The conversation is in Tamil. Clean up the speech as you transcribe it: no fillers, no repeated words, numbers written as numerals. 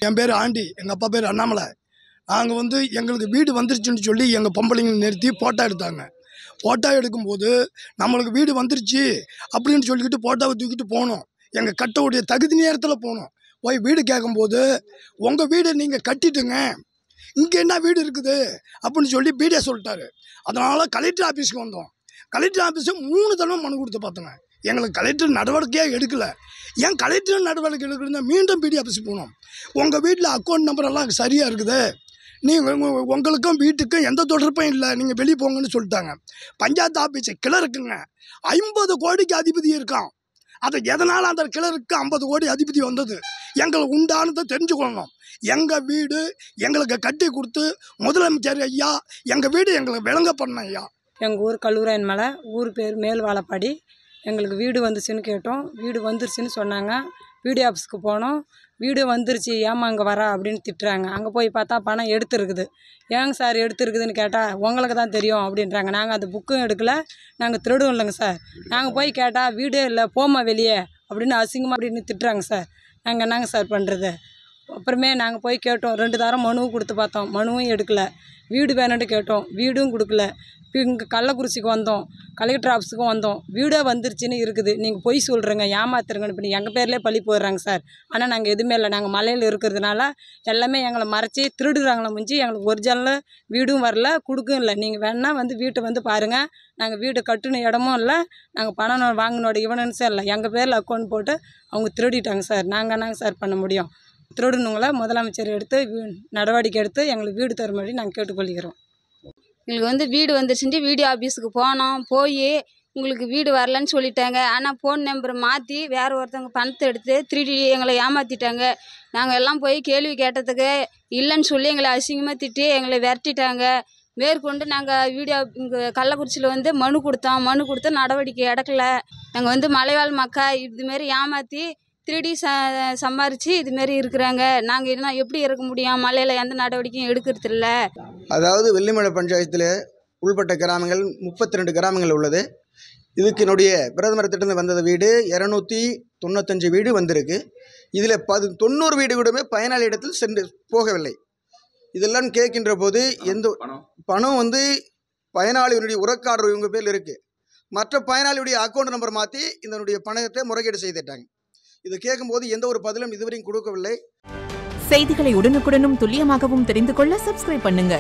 என் பேர் ஆண்டி, எங்கள் அப்பா பேர் அண்ணாமலை. நாங்கள் எங்களுக்கு வீடு வந்துருச்சுன்னு சொல்லி எங்கள் பொம்பளைங்களை நிறுத்தி ஃபோட்டோ எடுத்தாங்க. ஃபோட்டோ எடுக்கும்போது நம்மளுக்கு வீடு வந்துருச்சு அப்படின்னு சொல்லிக்கிட்டு ஃபோட்டோவை தூக்கிட்டு போனோம். எங்கள் கட்டவுடைய தகுதி நேரத்தில் போனோம். போய் வீடு கேட்கும்போது உங்கள் வீடு நீங்கள் கட்டிட்டுங்க, இங்கே என்ன வீடு இருக்குது அப்படின்னு சொல்லி வீடே சொல்லிட்டாரு. அதனால் கலெக்டர் ஆஃபீஸுக்கு வந்தோம். கலெக்டர் ஆஃபீஸு 3 தடவை மனு கொடுத்து பார்த்தோங்க. எங்களுக்கு கலெக்டர் நடவடிக்கையே எடுக்கலை. ஏன் கலெக்டர் நடவடிக்கை எடுக்கணும்னா மீண்டும் பிடி ஆஃபீஸுக்கு போனோம். உங்கள் வீட்டில் அக்கௌண்ட் நம்பரெல்லாம் சரியாக இருக்குது, நீங்கள் உங்களுக்கும் வீட்டுக்கும் எந்த தொடர்பும் இல்லை, நீங்கள் வெளியே போங்கன்னு சொல்லிட்டாங்க. பஞ்சாயத்து ஆஃபீஸு கிளருக்குங்க 50 கோடிக்கு அதிபதி இருக்கான். அதை எதனால் அந்த கிளருக்கு 50 கோடி அதிபதி வந்தது எங்களுக்கு உண்டானதை தெரிஞ்சுக்கொள்ளணும். எங்கள் வீடு எங்களுக்கு கட்டி கொடுத்து முதலமைச்சர் ஐயா எங்கள் வீடு எங்களுக்கு விளங்க பண்ண ஐயா. எங்கள் ஊர் கல்லூராயன் மலை, ஊர் பேர் மேல்வாழப்பாடி. எங்களுக்கு வீடு வந்துச்சுன்னு கேட்டோம். வீடு வந்துருச்சுன்னு சொன்னாங்க. பிடி ஆஃபீஸுக்கு போனோம். வீடு வந்துருச்சு, ஏமா அங்கே வரா அப்படின்னு திட்டுறாங்க. அங்கே போய் பார்த்தா பணம் எடுத்துருக்குது. ஏங்க சார் எடுத்துருக்குதுன்னு கேட்டால் உங்களுக்கு தான் தெரியும் அப்படின்றாங்க. நாங்கள் அந்த புக்கும் எடுக்கலை, நாங்கள் திருடுவோம் இல்லைங்க சார். நாங்கள் போய் கேட்டால் வீடே இல்லை, போமா வெளியே அப்படின்னு அசிங்கமாக அப்படின்னு திட்டுறாங்க சார். நாங்கள் என்னங்க சார் பண்ணுறது? அப்புறமே நாங்கள் போய் கேட்டோம். 2 தரம் மனுவும் கொடுத்து பார்த்தோம், மனுவும் எடுக்கலை. வீடு வேணும்னு கேட்டோம், வீடும் கொடுக்கல. இப்போ இங்கே கள்ளக்குறிச்சிக்கு வந்தோம், கலெக்டர் ஆஃபீஸுக்கும் வந்தோம். வீடே வந்துருச்சுன்னு இருக்குது, நீங்கள் பொய் சொல்கிறீங்க, ஏமாத்துறங்கன்னு பண்ணி எங்கள் பேர்லேயே பழி போடுறாங்க சார். ஆனால் நாங்கள் எதுவுமே இல்லை, நாங்கள் மலையில் இருக்கிறதுனால எல்லாமே எங்களை மறைச்சி திருடுறாங்களே முடிஞ்சு எங்களுக்கு ஒரிஜினல் வீடும் வரல, கொடுக்கும் இல்லை. நீங்கள் வேணால் வீட்டை பாருங்கள். நாங்கள் வீடு கட்டுன இடமும் இல்லை, நாங்கள் பணம் வாங்கினோட இவனன்ஸும் இல்லை. எங்கள் பேரில் அக்கௌண்ட் போட்டு அவங்க திருடிட்டாங்க சார். நாங்கள் என்னங்க சார் பண்ண முடியும்? திருடுனுங்களை முதலமைச்சர் எடுத்து நடவடிக்கை எடுத்து எங்களுக்கு வீடு தரும்படி நாங்கள் கேட்டுக்கொள்கிறோம். எங்களுக்கு வீடு வந்துருச்சுட்டு வீடியோ ஆஃபீஸுக்கு போனோம். போய் உங்களுக்கு வீடு வரலன்னு சொல்லிட்டாங்க. ஆனால் ஃபோன் நம்பரை மாற்றி வேறு ஒருத்தவங்க பணத்தை எடுத்து திருடி எங்களை ஏமாற்றிட்டாங்க. நாங்கள் எல்லாம் போய் கேள்வி கேட்டதுக்கு இல்லைன்னு சொல்லி எங்களை அசிங்கமாக திட்டி எங்களை விரட்டிட்டாங்க. மேற்கொண்டு நாங்கள் வீடியோ இங்கே கள்ளக்குறிச்சியில் மனு கொடுத்தோம். மனு கொடுத்து நடவடிக்கை எடுக்கலை. நாங்கள் மலைவாழ் மக்கள் இதுமாரி ஏமாற்றி திருடி சம்பாரித்து இதுமாரி இருக்கிறாங்க. நாங்கள் என்ன எப்படி இருக்க முடியும்? மலையில் எந்த நடவடிக்கையும் எடுக்கிறது இல்லை. அதாவது வெள்ளிமலை பஞ்சாயத்தில் உள்பட்ட கிராமங்கள் 32 கிராமங்கள் உள்ளது. இதுக்கு என்னுடைய பிரதமர் திட்டத்தில் வந்தது வீடு 295 வீடு வந்திருக்கு. இதில் 90 வீடு கூடமே பயனாளி இடத்தில் சென்று போகவில்லை. இதெல்லாம் கேட்கின்ற போது எந்த பணம் பயனாளியுடைய உரக்காரர் இவங்க பேரில் இருக்குது. மற்ற பயனாளியுடைய அக்கௌண்ட் நம்பர் மாற்றி இதனுடைய பணத்தை முறைகேடு செய்துட்டாங்க. இது கேட்கும்போது எந்த ஒரு பதிலும் இதுவரையும் கொடுக்கவில்லை. செய்திகளை உடனுக்குடனும் துல்லியமாகவும் தெரிந்து கொள்ள சப்ஸ்கிரைப் பண்ணுங்க.